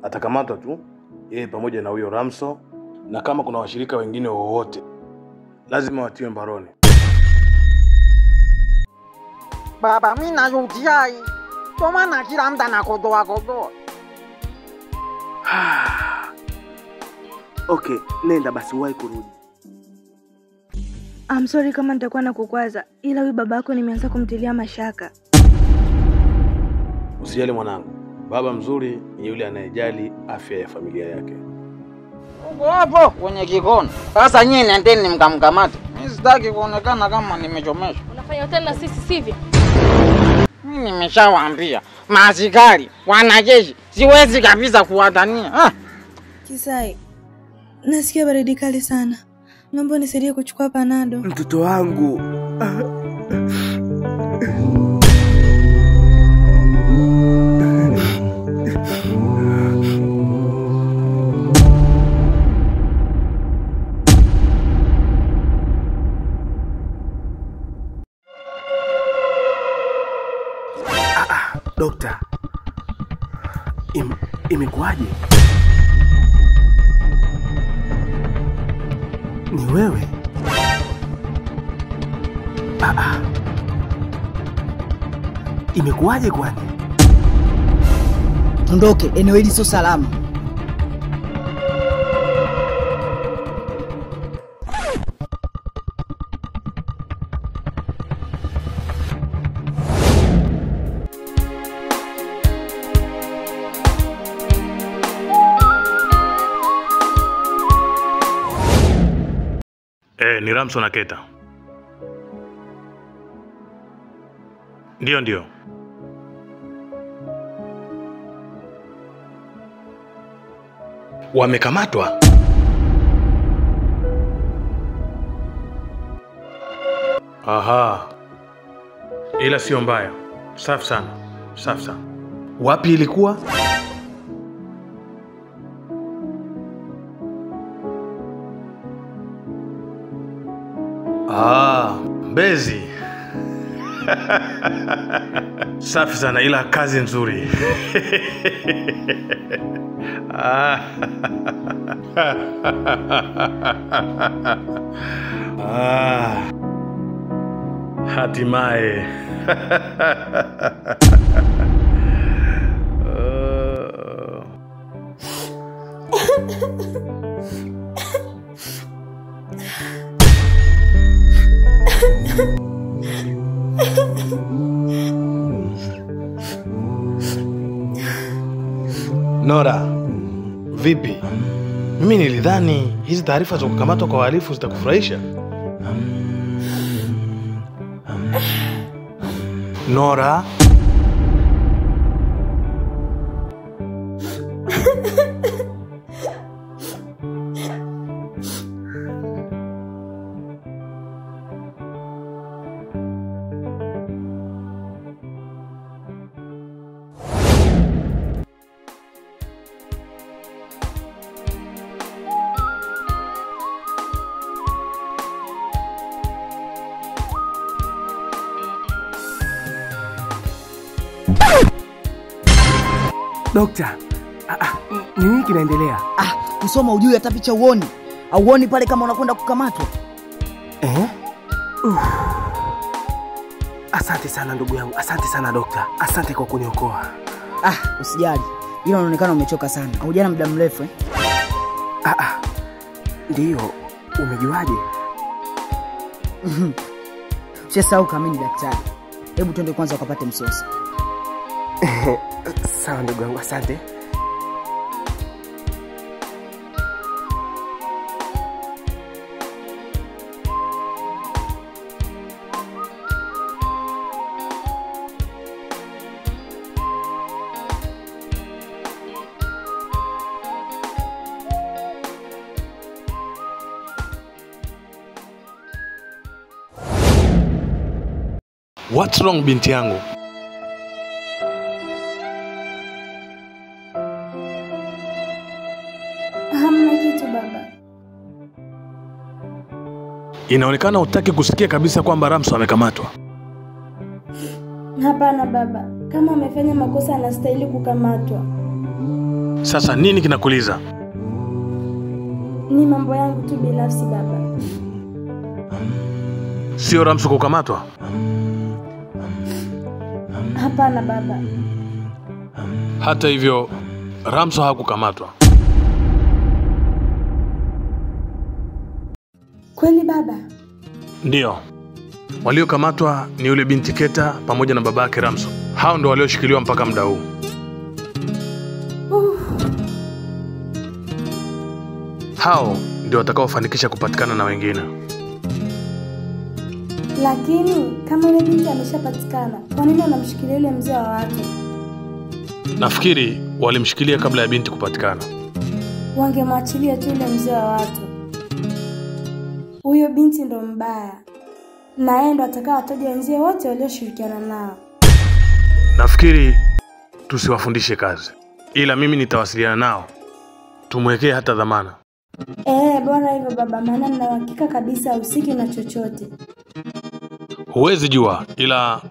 atakamatwa tu yeye pamoja na huyo Ramso, na kama kuna washirika wengine wowote lazima watiwe mbaroni. Baba, mimi najutia. Kwa maana kila mtu anakodoa. Okay, nenda basi uwahi kurudi. I'm sorry kama nitakuwa nakukwaza, ila huyu babako nimeanza kumtilia mashaka. Usijali mwanangu. Baba mzuri ni yule anayejali afya ya familia yake. Uko hapo kwenye kikono. Sasa nyinyi nendeni mkamkamate. Mimi sitaki kuonekana kama nimechomesha. Unafanya hotel na sisi sivyo? Mimi nimeshawaambia, maaskari, wanajeshi, siwezi kabisa kuwadania. Kisai, nasikia baridi kali sana. Naomba unisaidie kuchukua panado. Mtoto wangu. Dokta. Imekuaje? Ni wewe? Imekuaje kwani? Ondoke, eneo hili sio salama. Ni Ramso na Keta. Ndio. Wamekamatwa? Aha. Ila sio mbaya. Safi sana. Wapi ilikuwa? Mbezi. Safi sana, ila kazi nzuri. Hatimaye. Nora, vipi? Mimi nilidhani hizi taarifa za kukamatwa kwa wahalifu zitakufurahisha. Nora, Dokta, nini kinaendelea? Kusoma ujui hata picha uoni. Auoni pale kama unakwenda kukamatwa. Asante sana ndugu yangu. Asante sana dokta. Asante kwa kuniokoa. Usijali. Ila unaonekana umechoka sana. Haujana muda mrefu Ndio. Umejuaje? Usisahau kama mimi ni daktari. Hebu twende kwanza ukapate msosi. Sawa ndugu yangu, asante. what's wrong binti yangu? Hamna kitu baba. Inaonekana hutaki kusikia kabisa kwamba Ramso amekamatwa. Hapana baba. Kama amefanya makosa anastahili kukamatwa. Sasa nini kinakuliza? Ni mambo yangu tu binafsi baba. Sio Ramso kukamatwa? Hapana baba. Hata hivyo, Ramso hakukamatwa. Kweli baba? Ndiyo. Waliokamatwa ni yule binti Keta pamoja na babake Ramso. Hao ndio walioshikiliwa mpaka muda huu. Hao ndio watakaofanikisha kupatikana na wengine. Lakini kama yule binti ameshapatikana, kwa nini wanamshikilia yule mzee wa watu? Nafikiri walimshikilia kabla ya binti kupatikana. Wangemwachilia tu yule mzee wa watu. Huyo binti ndo mbaya. Na yeye ndo atakayewataja wenzie wote walioshirikiana nao. Nafikiri tusiwafundishe kazi. Ila mimi nitawasiliana nao. Tumwekee hata dhamana. Bora hivyo baba, maana nina uhakika kabisa usiki na chochote. Huwezi jua, ila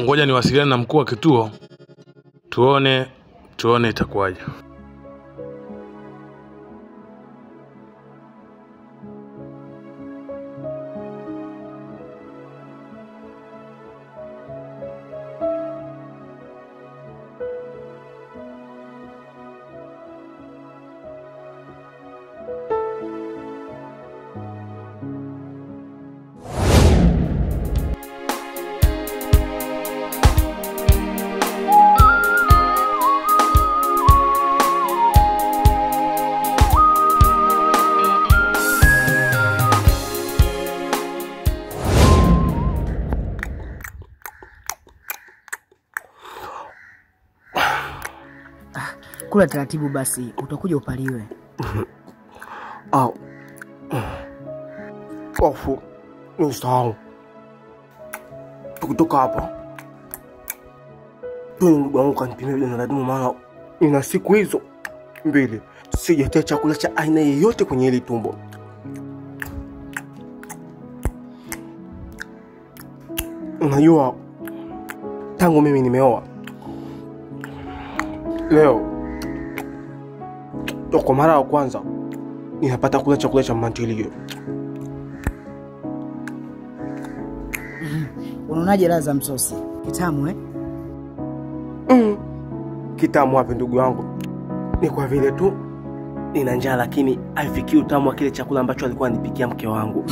ngoja niwasiliane na mkuu wa kituo. Tuone itakuwaje. Kula taratibu basi, utakuja upaliwe. Ofu, nisahau. Tukitoka hapa, ndugu wangu kanipimia ile nadimu, maana ina siku hizo 2 sijatia chakula cha aina yoyote kwenye hili tumbo. Unajua, tangu mimi nimeoa, leo kwa mara ya kwanza ninapata kula chakula cha mantilio. Unaonaje ladha msosi? Kitamu Kitamu wapi ndugu wangu? Ni kwa vile tu nina njaa, lakini haifikii utamu wa kile chakula ambacho alikuwa anipikia mke wangu.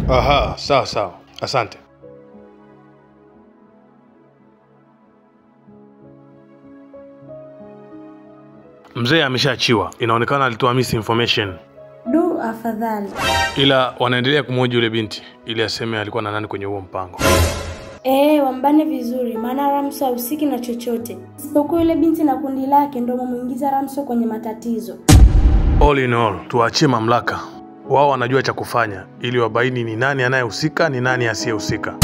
Aha, sawa. Asante. Mzee ameshaachiwa. Inaonekana alitoa misinformation. Afadhali. Ila wanaendelea kumhoji yule binti ili aseme alikuwa na nani kwenye huo mpango. Wambane vizuri, maana Ramso hahusiki na chochote. Isipokuwa yule binti na kundi lake ndio wamuingiza Ramso kwenye matatizo. All in all, tuachie mamlaka. Wao wanajua cha kufanya ili wabaini ni nani anayehusika, ni nani asiyehusika.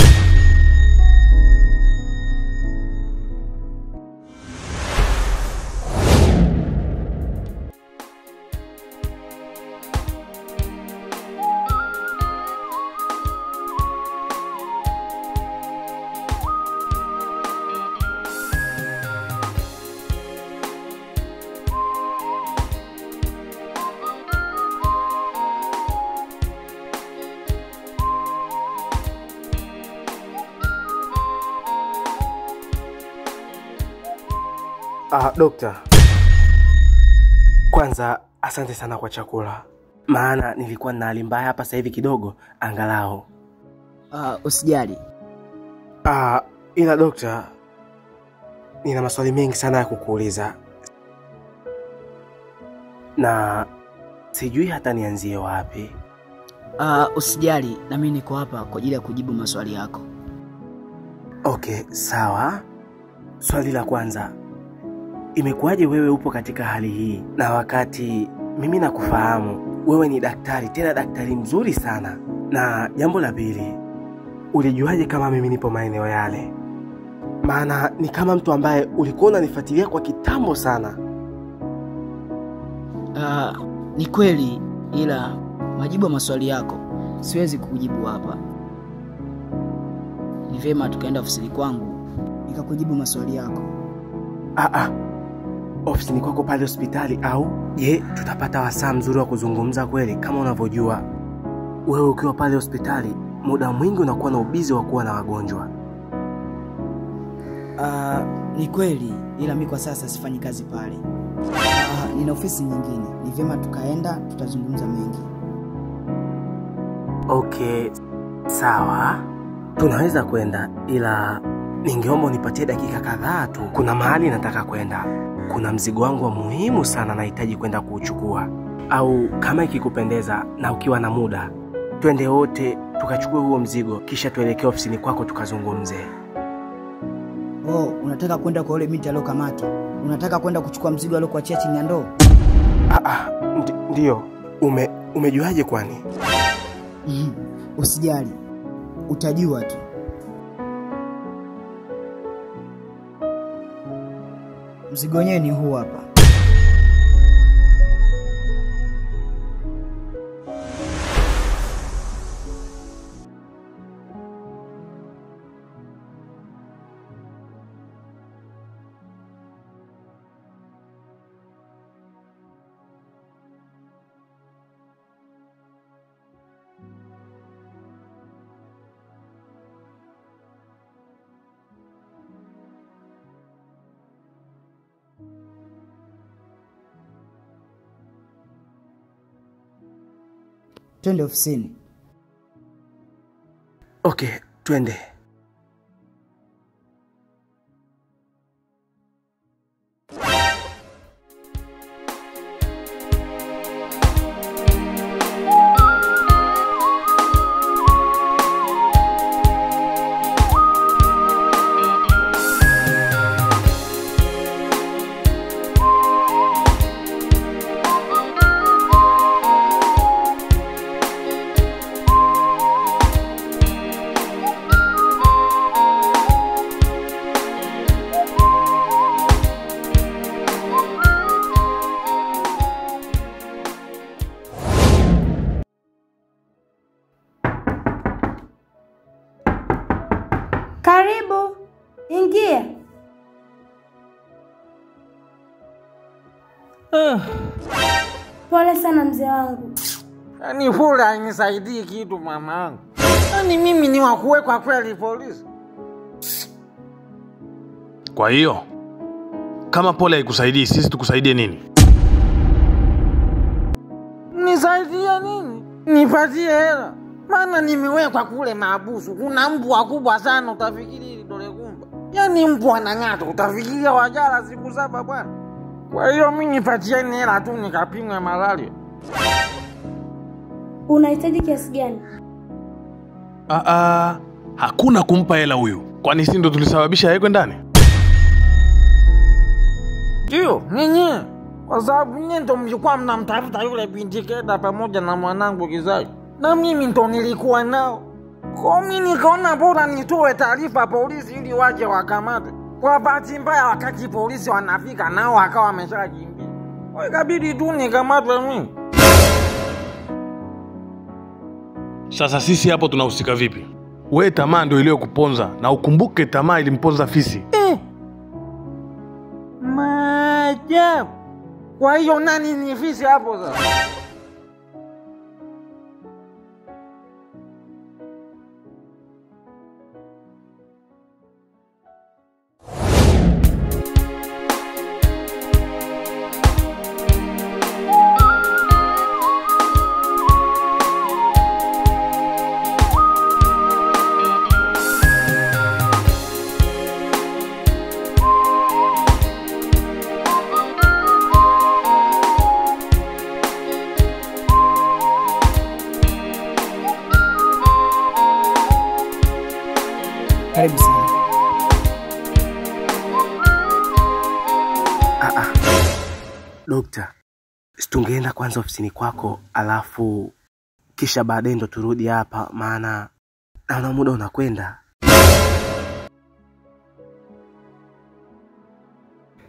Dokta, kwanza asante sana kwa chakula, maana nilikuwa na hali mbaya hapa sasa hivi kidogo angalau. Usijali. Ila dokta, nina maswali mengi sana ya kukuuliza, na sijui hata nianzie wapi. Usijali, na mimi niko hapa kwa ajili ya kujibu maswali yako. Okay, sawa. Swali la kwanza, imekuwaje wewe upo katika hali hii, na wakati mimi nakufahamu wewe ni daktari, tena daktari mzuri sana? Na jambo la pili, ulijuaje kama mimi nipo maeneo yale? Maana ni kama mtu ambaye ulikuwa unanifuatilia kwa kitambo sana. Ni kweli, ila majibu ya maswali yako siwezi kukujibu hapa. Ni vyema tukaenda ofisini kwangu nikakujibu maswali yako. Ofisini kwako pale hospitali au? Je, tutapata wasaa mzuri wa kuzungumza kweli? Kama unavyojua wewe ukiwa pale hospitali muda mwingi unakuwa na ubizi wa kuwa na wagonjwa. Ni kweli, ila mimi kwa sasa sifanyi kazi pale. Nina ofisi nyingine. Ni vyema tukaenda, tutazungumza mengi. Okay, sawa. Tunaweza kwenda, ila ningeomba unipatie dakika kadhaa tu. Kuna mahali nataka kwenda. Kuna mzigo wangu wa muhimu sana nahitaji kwenda kuuchukua. Au kama ikikupendeza na ukiwa na muda, twende wote tukachukue huo mzigo kisha tuelekee ofisini kwako tukazungumze. Unataka kwenda kwa yule binti aliyokamatwa? Unataka kwenda kuchukua mzigo aliyokuachia chini ya ndoo? Ndio. Umejuaje kwani? Usijali. Utajua tu. Mzigo wenyewe ni huu hapa. Twende ofisini. Okay, twende. Karibu, ingia. Pole sana mzee wangu. Yaani hula hainisaidii kitu mamangu. Yaani mimi ni wa kuwekwa kweli polisi. Kwa hiyo kama pole haikusaidii, sisi tukusaidie nini? Nisaidie nini? Nipatie hela. Maana nimewekwa kule maabusu. Kuna mbwa kubwa sana, utafikiri hili dole gumba. Yaani mbwa anang'ata, utafikiria wajala siku 7 bwana. Kwa hiyo mimi nipatieni hela tu nikapimwe malaria. Unahitaji kiasi gani? Hakuna kumpa hela huyu. Kwani sisi ndo tulisababisha yeye ndani? Ndio, nyinyi. Kwa sababu nyinyi ndo mlikuwa mnamtafuta yule binti Keda pamoja na mwanangu Kizazi. Na mimi ndo nilikuwa nao. Kwa mimi nikaona bora nitoe taarifa polisi ili waje wakamate. Kwa bahati mbaya wakati polisi wanafika nao akawa wameshakimbia. Kwa ikabidi tu nikamatwe mimi. Sasa sisi hapo tunahusika vipi? Wewe tamaa ndio iliyokuponza, na ukumbuke tamaa ilimponza fisi. Maajabu. Kwa hiyo nani ni fisi hapo sasa? Karibu sana. Dokta, tungeenda kwanza ofisini kwako, alafu kisha baadaye ndo turudi hapa, maana Naona muda unakwenda.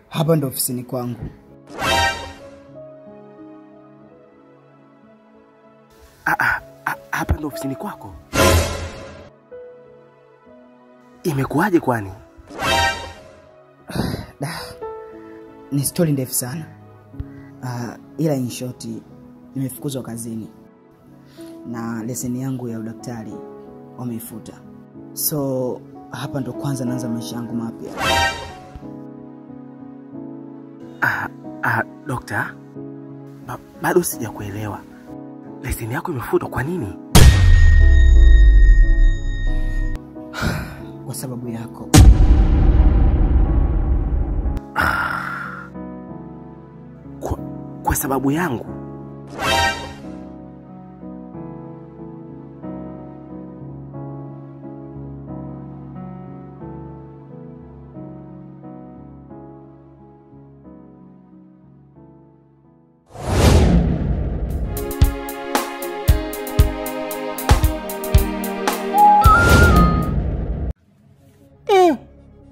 Hapa ndo ofisini kwangu. Hapa ndo ofisini kwako? Imekuwaje kwani? Ni story ndefu sana. Ila in short, nimefukuzwa kazini na leseni yangu ya udaktari wameifuta. So hapa ndo kwanza naanza maisha yangu mapya. Dokta, bado sijakuelewa. Leseni yako imefutwa kwa nini? Kwa sababu yako. Kwa sababu yangu?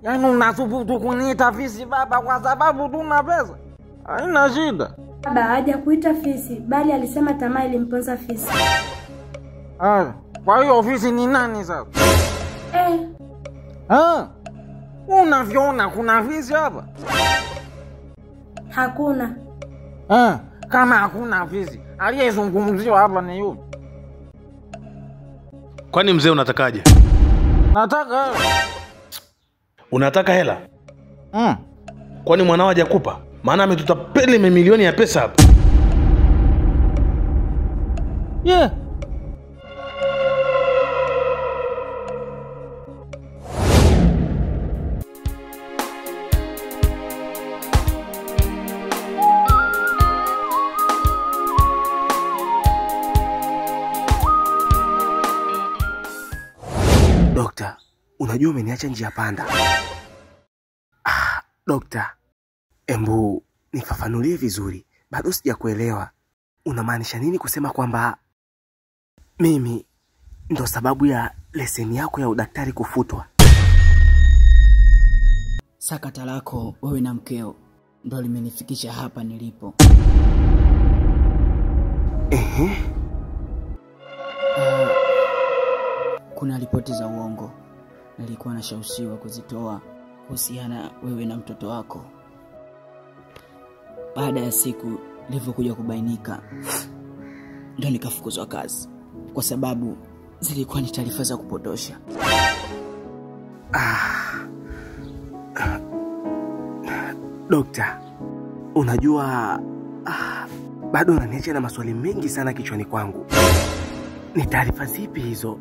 Yaani unathubutu kuniita fisi baba kwa sababu tuna pesa? Haina shida. Baba haja kuita fisi, bali alisema tamaa ilimponza fisi. Kwa hiyo ofisi ni nani sasa? Unavyoona kuna fisi hapa? Hakuna. Kama hakuna fisi, aliyezungumziwa hapa ni yupi? Kwani mzee unatakaje? Nataka hela. Unataka hela? Kwani mwanao hajakupa? Maana ametutapeli mamilioni ya pesa hapa. Dokta, unajua umeniacha njia panda. Dokta, embu nifafanulie vizuri. Bado sijakuelewa. Unamaanisha nini kusema kwamba mimi ndo sababu ya leseni yako ya udaktari kufutwa? Sakata lako wewe na mkeo ndo limenifikisha hapa nilipo. Kuna ripoti za uongo nilikuwa nashawishiwa kuzitoa kuhusiana wewe na mtoto wako. Baada ya siku nilivyokuja kubainika, ndo nikafukuzwa kazi kwa sababu zilikuwa ni taarifa za kupotosha. Dokta, unajua bado unaniacha na maswali mengi sana kichwani kwangu. Ni taarifa zipi hizo?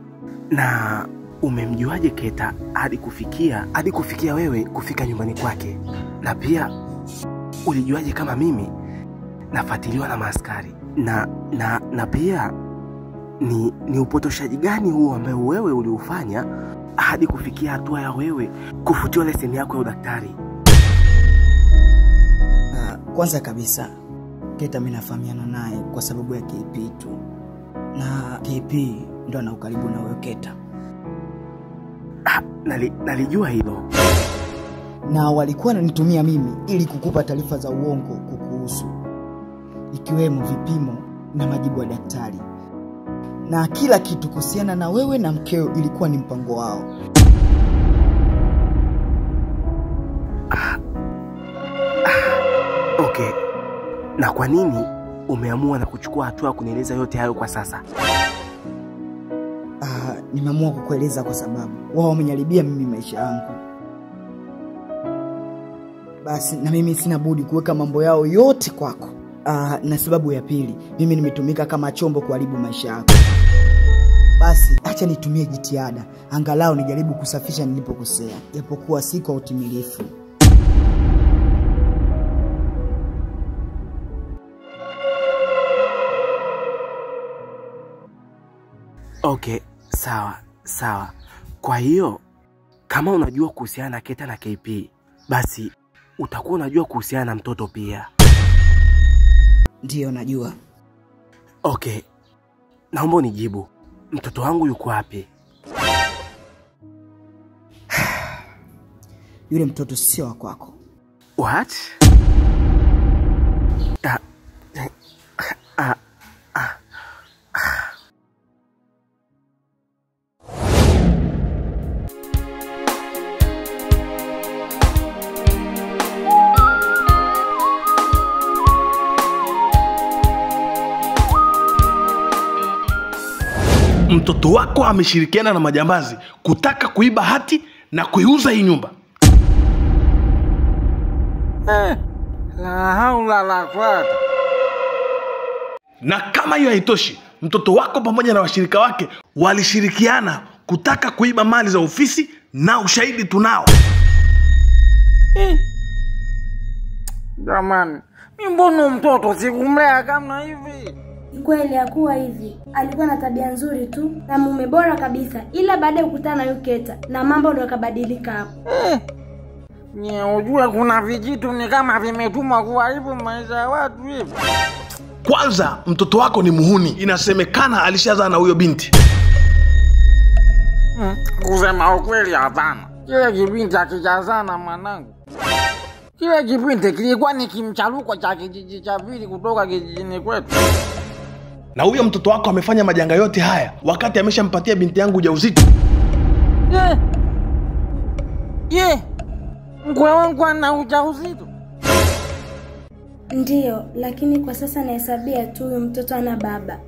Na umemjuaje Keta hadi kufikia wewe kufika nyumbani kwake? Na pia ulijuaje kama mimi nafuatiliwa na maaskari? Na pia ni upotoshaji gani huo ambao wewe uliufanya hadi kufikia hatua ya wewe kufutiwa leseni yako ya udaktari? Kwanza kabisa Keta mimi nafahamiana naye kwa sababu ya KP tu. Na KP ndo ana ukaribu na wewe Keta. Nalijua hilo. Na walikuwa wananitumia mimi ili kukupa taarifa za uongo kukuhusu, ikiwemo vipimo na majibu ya daktari. Na kila kitu kuhusiana na wewe na mkeo ilikuwa ni mpango wao. Okay. Na kwa nini umeamua na kuchukua hatua kunieleza yote hayo kwa sasa? Nimeamua kukueleza kwa sababu wao wameniharibia mimi maisha yangu. Basi na mimi sina budi kuweka mambo yao yote kwako. Na sababu ya pili, mimi nimetumika kama chombo kuharibu maisha yako. Basi acha nitumie jitihada angalau nijaribu kusafisha nilipokosea, japokuwa si kwa utimilifu. Okay, sawa. Kwa hiyo kama unajua kuhusiana na Keta na KP, basi utakuwa unajua kuhusiana na mtoto pia. Ndiyo najua. Okay. Naomba unijibu. Mtoto wangu yuko wapi? Yule mtoto sio wa kwako. What? Mtoto wako ameshirikiana na majambazi kutaka kuiba hati na kuiuza hii nyumba. La haula la quwwata. Na kama hiyo haitoshi, mtoto wako pamoja na washirika wake walishirikiana kutaka kuiba mali za ofisi na ushahidi tunao. Jamani, mimi mbona mtoto sikumlea kama hivi? Kweli hakuwa hivi. Alikuwa na tabia nzuri tu na mume bora kabisa, ila baada ya kukutana na Yuketa na mambo ndio yakabadilika hapo. Unajua kuna vijitu ni kama vimetumwa kuharibu maisha ya watu hivi. Kwanza, mtoto wako ni muhuni. Inasemekana alishazaa na huyo binti. Kusema ukweli hapana. Kile kibinti akijazana mwanangu. Kile kibinti kilikuwa ni kimcharuko cha kijiji cha pili kutoka kijijini kwetu. Na huyo mtoto wako amefanya majanga yote haya wakati ameshampatia binti yangu ujauzito. Mkwe wangu ana ujauzito? Ndiyo, lakini kwa sasa nahesabia tu huyo mtoto ana baba.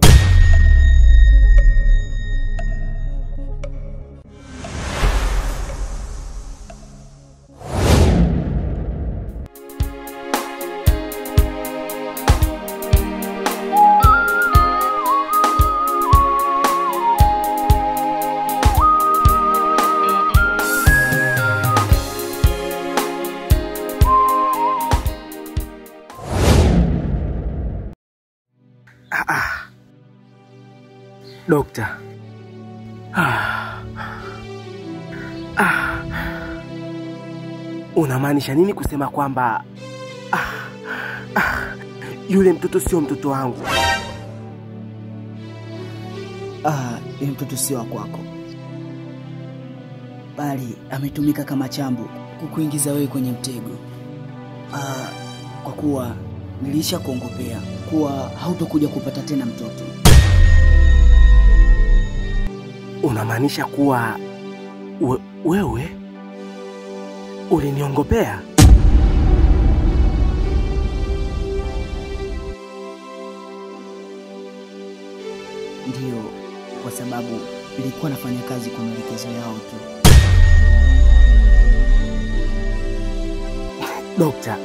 Dokta. Unamaanisha nini kusema kwamba yule mtoto sio mtoto wangu? Yule mtoto sio wa kwako, bali ametumika kama chambo kukuingiza wewe kwenye mtego. Kwa kuwa nilisha kuongopea kuwa hautokuja kupata tena mtoto. Unamaanisha kuwa wewe uliniongopea? Ndiyo, kwa sababu nilikuwa nafanya kazi kwa maelekezo yao tu. Dokta,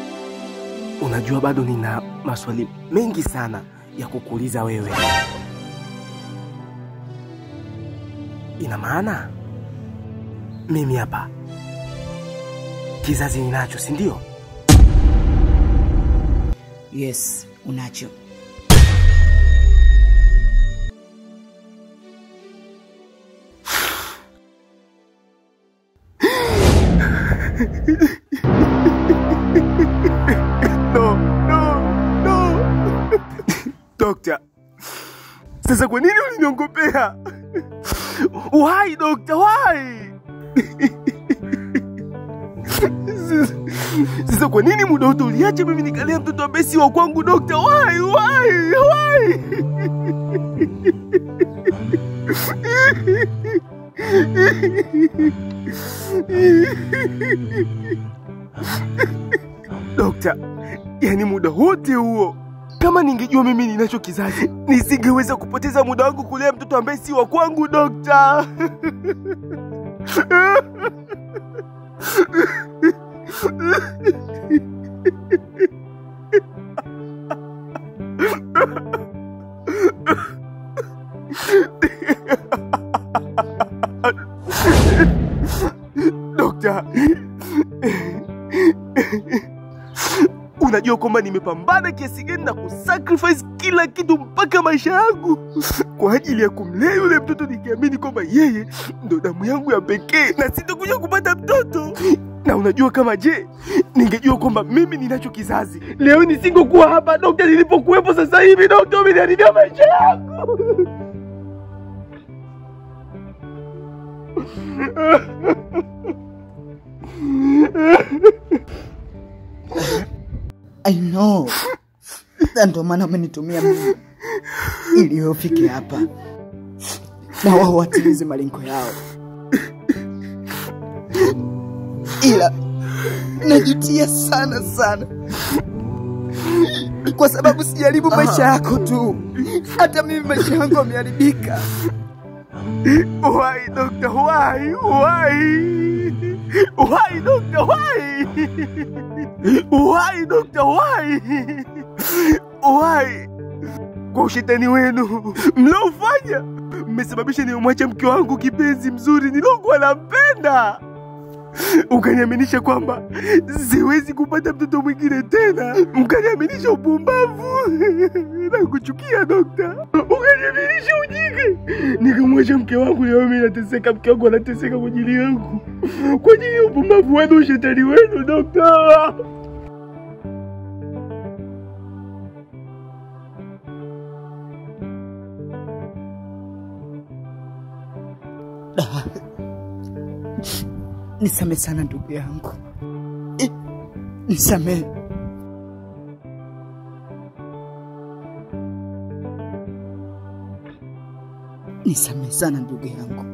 unajua bado nina maswali mengi sana ya kukuuliza wewe. Ina maana mimi hapa kizazi ninacho, si ndio? Yes, unacho. No. Dokta, sasa kwa nini uliniongopea? Why, Dokta, why? Sasa kwa nini muda wote uliacha mimi nikalea mtoto ambaye si wa kwangu, Dokta? Why? Dokta, yani muda wote huo, kama ningejua mimi ninacho kizazi, nisingeweza kupoteza muda wangu kulea mtoto ambaye si wa kwangu, Dokta. Dokta, unajua kwamba nimepambana kiasi gani na kusacrifice kila kitu mpaka maisha yangu kwa ajili ya kumlea yule mtoto, nikiamini kwamba yeye ndo damu yangu ya pekee na sitakuja kupata mtoto. Na unajua kama ningejua kwamba mimi ninacho kizazi, leo nisingekuwa hapa, Dokta, nilipokuwepo sasa hivi. Dokta, umeniharibia maisha yangu. I know. Ndio maana umenitumia mimi ili ufike hapa na wao watimize malengo yao. Ila najutia sana kwa sababu sijaribu maisha yako tu, hata mimi maisha yangu yameharibika. Why, Doctor? Why? Why, Doctor? Why? Why, Doctor? Why? Why? Kwa ushetani wenu mliofanya, mmesababisha nimwache mke wangu kipenzi mzuri nilokuwa nampenda. Ukaniaminisha kwamba siwezi kupata mtoto mwingine tena. Mkaniaminisha upumbavu. Nakuchukia Dokta. Ukaniaminisha ujinga. Nikamwacha mke wangu, leo mimi nateseka, mke wangu anateseka kwa ajili yangu. Kwa ajili ya upumbavu wenu, ushetani wenu Dokta. Nisamehe sana ndugu yangu. Nisamehe. Nisamehe sana ndugu yangu.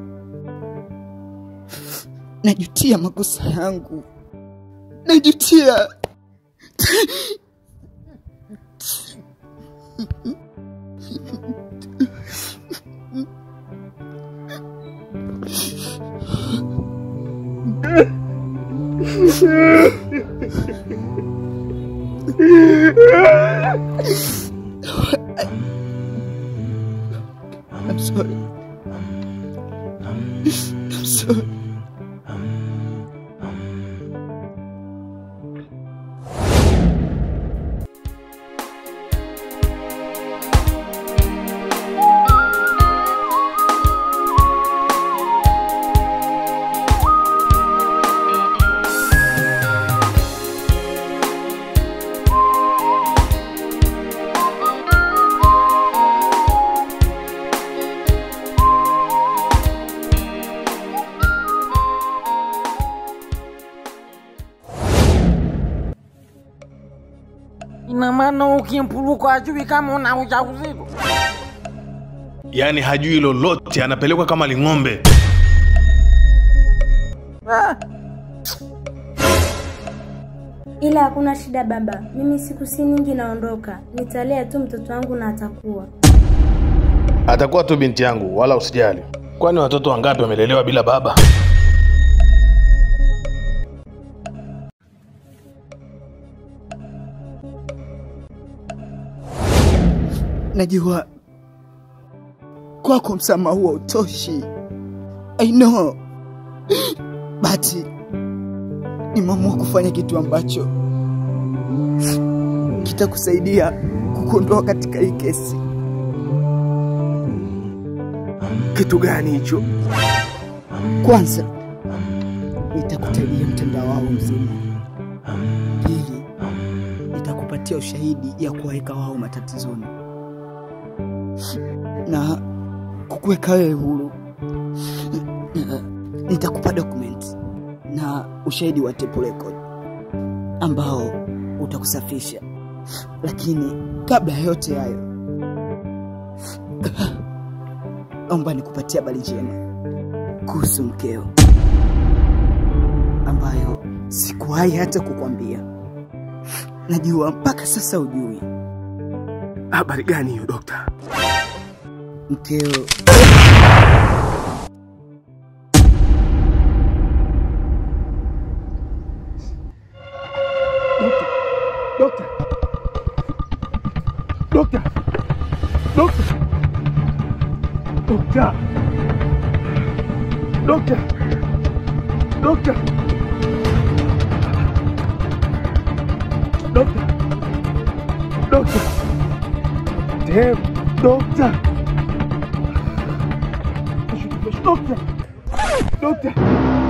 Najutia makosa yangu. Najutia. I'm sorry. I'm sorry. Ina maana ukimpuluka hajui kama una ujauzito? Yaani hajui lolote, anapelekwa kama ling'ombe. Ila hakuna shida baba, mimi siku si nyingi naondoka. Nitalea tu mtoto wangu na atakuwa. Atakuwa tu binti yangu, wala usijali. Kwani watoto wangapi wamelelewa bila baba? Najua kwako msamaha huo utoshi. I know. But nimeamua kufanya kitu ambacho kitakusaidia kukuondoa katika hii kesi. Kitu gani hicho? Kwanza nitakutajia mtandao wao mzima. Pili, nitakupatia ushahidi ya kuweka wao matatizoni na kukuweka wewe huru. Nitakupa document na ushahidi wa tape record ambao utakusafisha. Lakini kabla yote hayo, omba nikupatia habari njema kuhusu mkeo ambayo sikuwahi hata kukwambia. Najua mpaka sasa hujui. Habari gani hiyo Dokta? Mkeo Dokta. Dokta. Dokta. Dokta. Dokta. Dokta. Dokta. Dokta. Damn, Dokta. Dokta. Dokta.